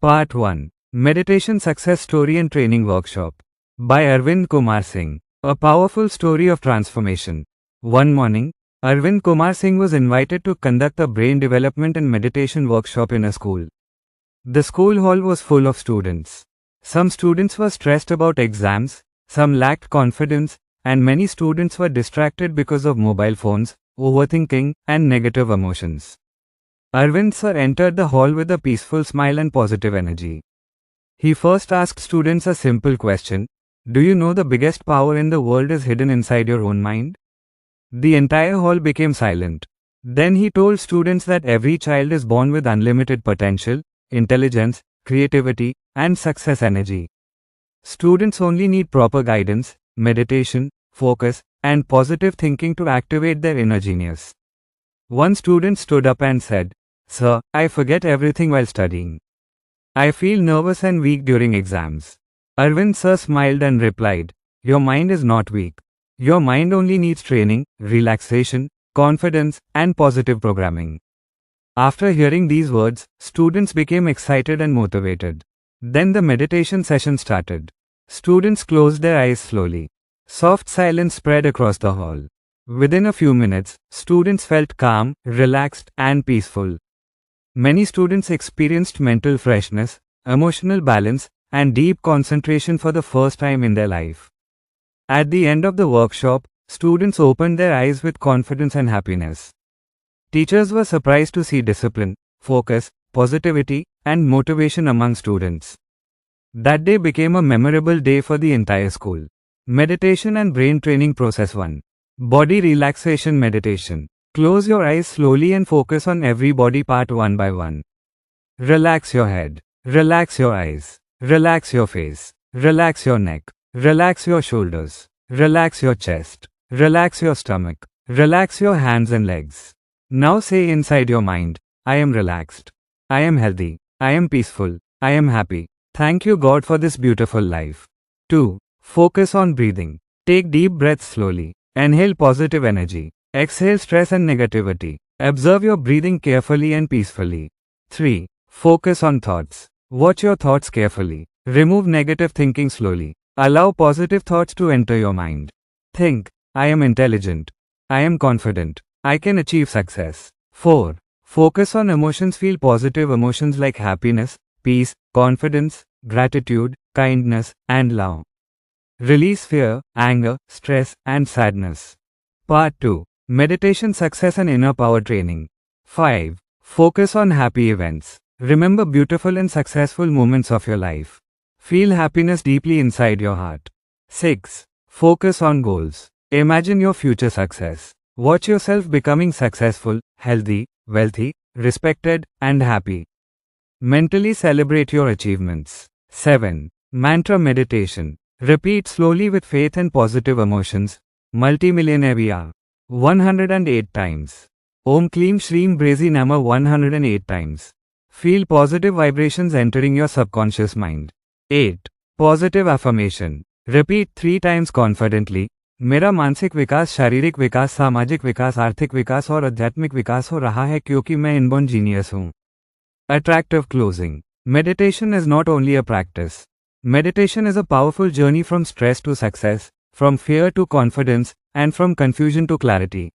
Part 1. Meditation Success Story and Training Workshop by Arvind Kumar Singh. A powerful story of transformation. One morning, Arvind Kumar Singh was invited to conduct a brain development and meditation workshop in a school. The school hall was full of students. Some students were stressed about exams, some lacked confidence, and many students were distracted because of mobile phones, overthinking, and negative emotions. Arvind sir entered the hall with a peaceful smile and positive energy. He first asked students a simple question: do you know the biggest power in the world is hidden inside your own mind? The entire hall became silent. Then he told students that every child is born with unlimited potential, intelligence, creativity, and success energy. Students only need proper guidance, meditation, focus, and positive thinking to activate their inner genius. One student stood up and said, "Sir, I forget everything while studying. I feel nervous and weak during exams." Arvind sir smiled and replied, "Your mind is not weak. Your mind only needs training, relaxation, confidence, and positive programming." After hearing these words, students became excited and motivated. Then the meditation session started. Students closed their eyes slowly. Soft silence spread across the hall. Within a few minutes, students felt calm, relaxed, and peaceful. Many students experienced mental freshness, emotional balance, and deep concentration for the first time in their life. At the end of the workshop, students opened their eyes with confidence and happiness. Teachers were surprised to see discipline, focus, positivity, and motivation among students. That day became a memorable day for the entire school. Meditation and Brain Training Process 1. Body Relaxation Meditation. Close your eyes slowly and focus on every body part one by one. Relax your head. Relax your eyes. Relax your face. Relax your neck. Relax your shoulders. Relax your chest. Relax your stomach. Relax your hands and legs. Now say inside your mind, "I am relaxed. I am healthy. I am peaceful. I am happy. Thank you God for this beautiful life." 2. Focus on breathing. Take deep breaths slowly. Inhale positive energy. Exhale stress and negativity. Observe your breathing carefully and peacefully. 3. Focus on thoughts. Watch your thoughts carefully. Remove negative thinking slowly. Allow positive thoughts to enter your mind. Think, "I am intelligent. I am confident. I can achieve success." 4. Focus on emotions. Feel positive emotions like happiness, peace, confidence, gratitude, kindness, and love. Release fear, anger, stress, and sadness. Part 2. Meditation Success and Inner Power Training. 5. Focus on happy events. Remember beautiful and successful moments of your life. Feel happiness deeply inside your heart. 6. Focus on goals. Imagine your future success. Watch yourself becoming successful, healthy, wealthy, respected, and happy. Mentally celebrate your achievements. 7. Mantra Meditation. Repeat slowly with faith and positive emotions. Multimillionaire we are. 108 times. Om Kleem Shreem Brezi Nama 108 times. Feel positive vibrations entering your subconscious mind. 8. Positive affirmation. Repeat 3 times confidently. मेरा मानसिक विकास, शारीरिक विकास, सामाजिक विकास, आर्थिक विकास और आध्यात्मिक विकास हो रहा है क्योंकि मैं इनबॉर्न जीनियस हूँ. Attractive closing. Meditation is not only a practice. Meditation is a powerful journey from stress to success, from fear to confidence, and from confusion to clarity.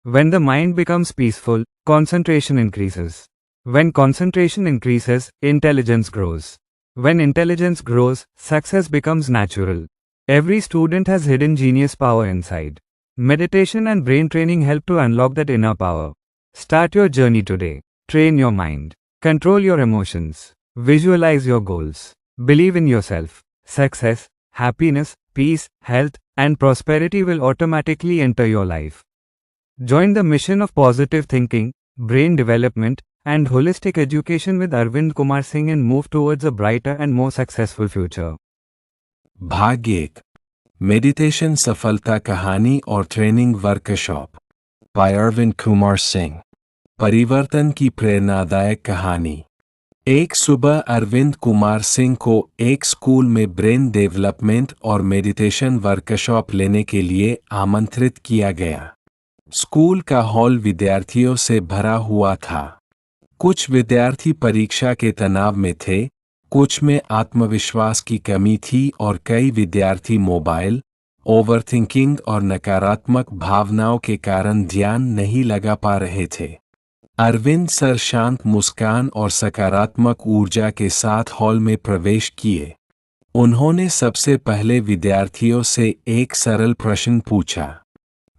When the mind becomes peaceful, concentration increases. When concentration increases, intelligence grows. When intelligence grows, success becomes natural. Every student has hidden genius power inside. Meditation and brain training help to unlock that inner power. Start your journey today. Train your mind. Control your emotions. Visualize your goals. Believe in yourself. Success, happiness, peace, health, and prosperity will automatically enter your life. Join the mission of positive thinking, brain development, and holistic education with Arvind Kumar Singh and move towards a brighter and more successful future. भाग 1. Meditation सफलता कहानी और training workshop by Arvind Kumar Singh. परिवर्तन की प्रेरणादायक कहानी. एक सुबह अरविंद कुमार सिंह को एक स्कूल में ब्रेन डेवलपमेंट और मेडिटेशन वर्कशॉप लेने के लिए आमंत्रित किया गया. स्कूल का हॉल विद्यार्थियों से भरा हुआ था. कुछ विद्यार्थी परीक्षा के तनाव में थे, कुछ में आत्मविश्वास की कमी थी और कई विद्यार्थी मोबाइल, ओवरथिंकिंग और नकारात्मक भावनाओं के कारण ध्यान नहीं लगा पा रहे थे। अरविंद सर शांत मुस्कान और सकारात्मक ऊर्जा के साथ हॉल में प्रवेश किए। उन्होंने सबसे पहले विद्यार्थियों से एक सरल प्रश्न पूछा,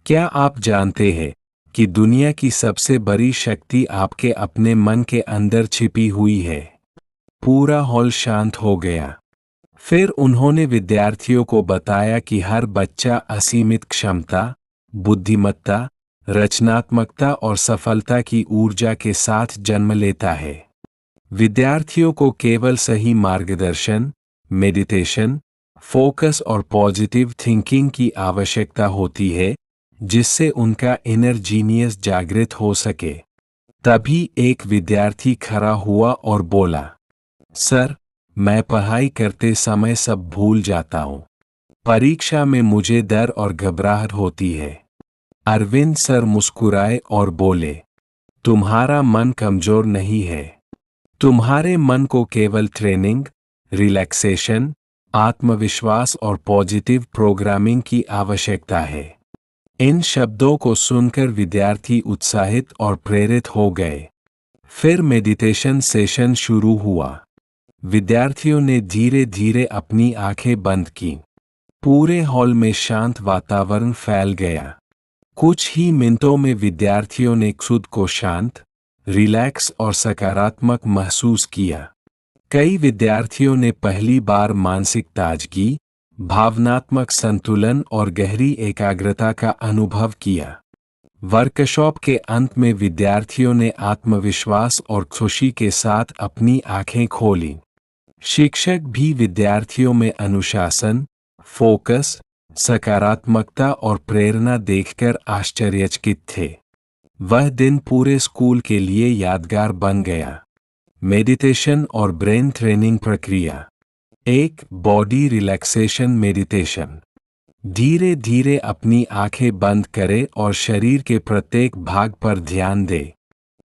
क्या आप जानते हैं कि दुनिया की सबसे बड़ी शक्ति आपके अपने मन के अंदर छिपी हुई है? पूरा हॉल शांत हो गया। फिर उन्होंने विद्यार्थियों को बताया कि हर बच्चा असीमित क्षमता, बुद्धिमत्ता, रचनात्मकता और सफलता की ऊर्जा के साथ जन्म लेता है। विद्यार्थियों को केवल सही मार्गदर्शन, मेडिटेशन, फोकस और पॉजिटिव थिंकिंग की आवश्यकता होती है, जिससे उनका इनर जीनियस जागृत हो सके। तभी एक विद्यार्थी खड़ा हुआ और बोला, सर, मैं पढ़ाई करते समय सब भूल जाता हूँ। परीक्षा में मुझे डर और घबराहट होती है। अरविंद सर मुस्कुराए और बोले, तुम्हारा मन कमजोर नहीं है। तुम्हारे मन को केवल ट्रेनिंग, रिलैक्सेशन, आत्मविश्वास और पॉजिटिव प्रोग्रामिंग की आवश्यकता है। इन शब्दों को सुनकर विद्यार्थी उत्साहित और प्रेरित हो गए। फिर मेडिटेशन सेशन शुरू हुआ। विद्यार्थियों ने धीरे धीरे अपनी आंखें बंद की। पूरे हॉल में शांत वातावरण फैल गया। कुछ ही मिनटों में विद्यार्थियों ने खुद को शांत, रिलैक्स और सकारात्मक महसूस किया। कई विद्यार्थियों ने पहली बार मानसिक ताजगी, भावनात्मक संतुलन और गहरी एकाग्रता का अनुभव किया। वर्कशॉप के अंत में विद्यार्थियों ने आत्मविश्वास और खुशी के साथ अपनी आंखें खोलीं। शिक्षक भी विद्यार्थियों में अनुशासन, फोकस, सकारात्मकता और प्रेरणा देखकर आश्चर्यचकित थे। वह दिन पूरे स्कूल के लिए यादगार बन गया। मेडिटेशन और ब्रेन ट्रेनिंग प्रक्रिया। एक, बॉडी रिलैक्सेशन मेडिटेशन। धीरे धीरे अपनी आंखें बंद करें और शरीर के प्रत्येक भाग पर ध्यान दें।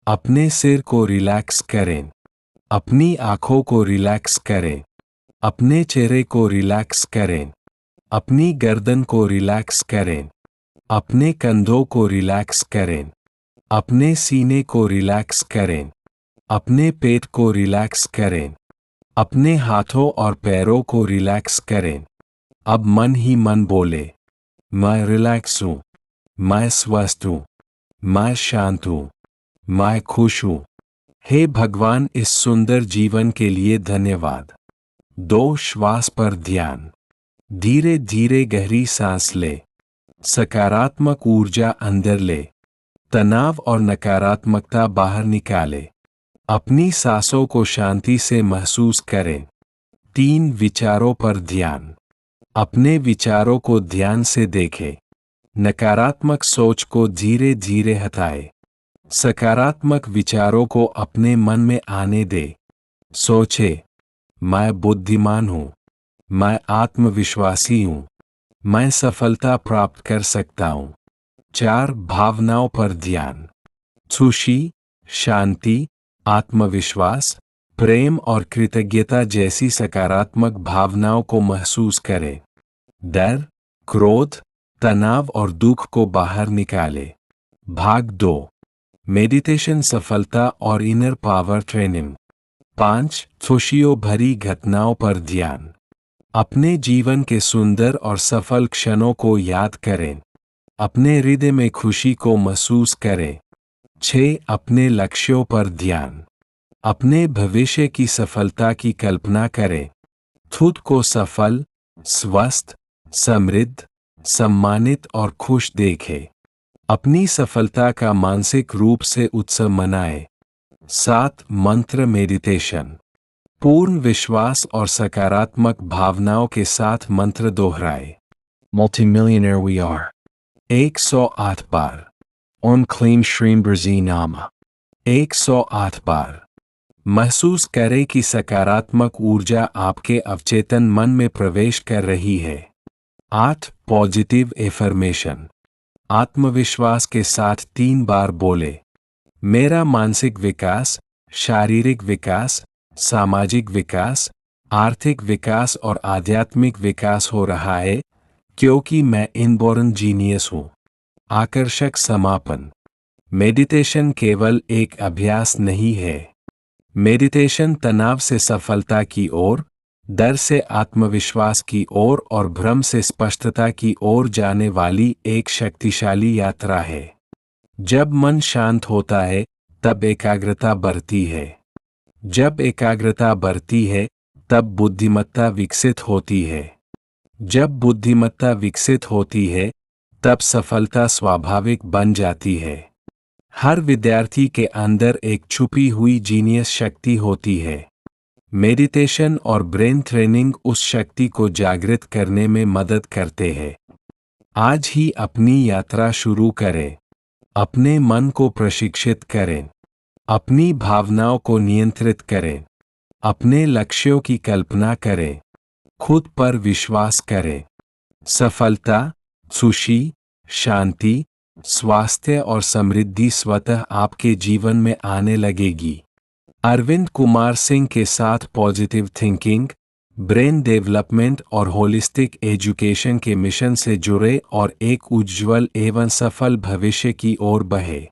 अपने सिर को रिलैक्स करें, अपनी आंखों को रिलैक्स करें, अपने चेहरे को रिलैक्स करें, अपनी गर्दन को रिलैक्स करें, अपने कंधों को रिलैक्स करें, अपने सीने को रिलैक्स करें, अपने पेट को रिलैक्स करें, अपने हाथों और पैरों को रिलैक्स करें। अब मन ही मन बोले, मैं रिलैक्स हूँ, मैं स्वस्थ हूँ, मैं शांत हूँ, मैं खुश हूँ। हे भगवान, इस सुंदर जीवन के लिए धन्यवाद। 2, श्वास पर ध्यान। धीरे धीरे गहरी सांस ले। सकारात्मक ऊर्जा अंदर ले, तनाव और नकारात्मकता बाहर निकाले। अपनी सांसों को शांति से महसूस करें। 3, विचारों पर ध्यान। अपने विचारों को ध्यान से देखें। नकारात्मक सोच को धीरे धीरे हटाएं। सकारात्मक विचारों को अपने मन में आने दे। सोचे, मैं बुद्धिमान हूँ, मैं आत्मविश्वासी हूँ, मैं सफलता प्राप्त कर सकता हूँ। 4, भावनाओं पर ध्यान। खुशी, शांति, आत्मविश्वास, प्रेम और कृतज्ञता जैसी सकारात्मक भावनाओं को महसूस करें। डर, क्रोध, तनाव और दुख को बाहर निकालें। भाग 2, मेडिटेशन सफलता और इनर पावर ट्रेनिंग। 5, खुशियों भरी घटनाओं पर ध्यान। अपने जीवन के सुंदर और सफल क्षणों को याद करें। अपने हृदय में खुशी को महसूस करें। 6, अपने लक्ष्यों पर ध्यान। अपने भविष्य की सफलता की कल्पना करें। खुद को सफल, स्वस्थ, समृद्ध, सम्मानित और खुश देखें। अपनी सफलता का मानसिक रूप से उत्सव मनाएं। 7, मंत्र मेडिटेशन। पूर्ण विश्वास और सकारात्मक भावनाओं के साथ मंत्र दोहराए। Multimillionaire we are. 108 बार। ओम क्लीम श्रीम ब्रजी नामा। 108 बार। महसूस करें कि सकारात्मक ऊर्जा आपके अवचेतन मन में प्रवेश कर रही है। 8, पॉजिटिव एफर्मेशन। आत्मविश्वास के साथ 3 बार बोले, मेरा मानसिक विकास, शारीरिक विकास, सामाजिक विकास, आर्थिक विकास और आध्यात्मिक विकास हो रहा है, क्योंकि मैं इनबॉर्न जीनियस हूं। आकर्षक समापन। मेडिटेशन केवल एक अभ्यास नहीं है। मेडिटेशन तनाव से सफलता की ओर, डर से आत्मविश्वास की ओर और भ्रम से स्पष्टता की ओर जाने वाली एक शक्तिशाली यात्रा है। जब मन शांत होता है, तब एकाग्रता बढ़ती है। जब एकाग्रता बढ़ती है, तब बुद्धिमत्ता विकसित होती है। जब बुद्धिमत्ता विकसित होती है, तब सफलता स्वाभाविक बन जाती है। हर विद्यार्थी के अंदर एक छुपी हुई जीनियस शक्ति होती है। मेडिटेशन और ब्रेन ट्रेनिंग उस शक्ति को जागृत करने में मदद करते हैं। आज ही अपनी यात्रा शुरू करें। अपने मन को प्रशिक्षित करें। अपनी भावनाओं को नियंत्रित करें। अपने लक्ष्यों की कल्पना करें। खुद पर विश्वास करें। सफलता, खुशी, शांति, स्वास्थ्य और समृद्धि स्वतः आपके जीवन में आने लगेगी। अरविंद कुमार सिंह के साथ पॉजिटिव थिंकिंग, ब्रेन डेवलपमेंट और होलिस्टिक एजुकेशन के मिशन से जुड़े और एक उज्ज्वल एवं सफल भविष्य की ओर बढ़े।